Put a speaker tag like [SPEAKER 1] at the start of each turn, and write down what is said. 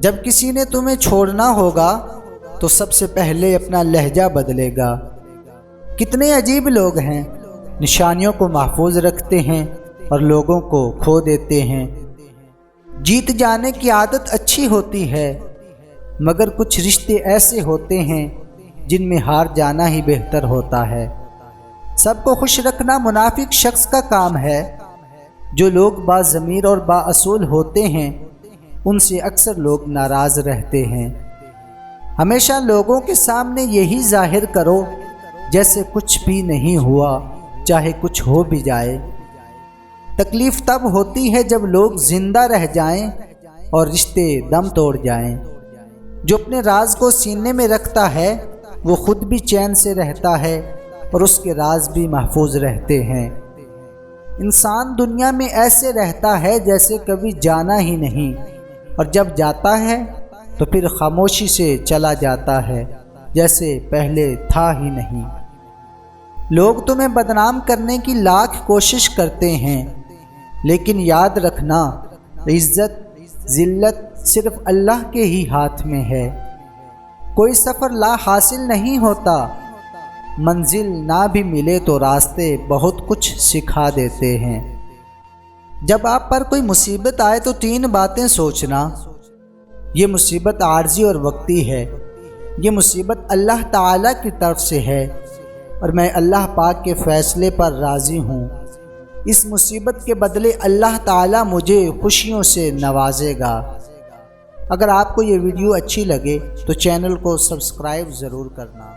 [SPEAKER 1] جب کسی نے تمہیں چھوڑنا ہوگا تو سب سے پہلے اپنا لہجہ بدلے گا۔ کتنے عجیب لوگ ہیں، نشانیوں کو محفوظ رکھتے ہیں اور لوگوں کو کھو دیتے ہیں۔ جیت جانے کی عادت اچھی ہوتی ہے، مگر کچھ رشتے ایسے ہوتے ہیں جن میں ہار جانا ہی بہتر ہوتا ہے۔ سب کو خوش رکھنا منافق شخص کا کام ہے۔ جو لوگ باضمیر اور بااصول ہوتے ہیں ان سے اکثر لوگ ناراض رہتے ہیں۔ ہمیشہ لوگوں کے سامنے یہی ظاہر کرو جیسے کچھ بھی نہیں ہوا، چاہے کچھ ہو بھی جائے۔ تکلیف تب ہوتی ہے جب لوگ زندہ رہ جائیں اور رشتے دم توڑ جائیں۔ جو اپنے راز کو سینے میں رکھتا ہے وہ خود بھی چین سے رہتا ہے اور اس کے راز بھی محفوظ رہتے ہیں۔ انسان دنیا میں ایسے رہتا ہے جیسے کبھی جانا ہی نہیں، اور جب جاتا ہے تو پھر خاموشی سے چلا جاتا ہے جیسے پہلے تھا ہی نہیں۔ لوگ تمہیں بدنام کرنے کی لاکھ کوشش کرتے ہیں، لیکن یاد رکھنا عزت ذلت صرف اللہ کے ہی ہاتھ میں ہے۔ کوئی سفر لا حاصل نہیں ہوتا، منزل نہ بھی ملے تو راستے بہت کچھ سکھا دیتے ہیں۔ جب آپ پر کوئی مصیبت آئے تو 3 باتیں سوچنا۔ یہ مصیبت عارضی اور وقتی ہے، یہ مصیبت اللہ تعالیٰ کی طرف سے ہے اور میں اللہ پاک کے فیصلے پر راضی ہوں۔ اس مصیبت کے بدلے اللہ تعالیٰ مجھے خوشیوں سے نوازے گا۔ اگر آپ کو یہ ویڈیو اچھی لگے تو چینل کو سبسکرائب ضرور کرنا۔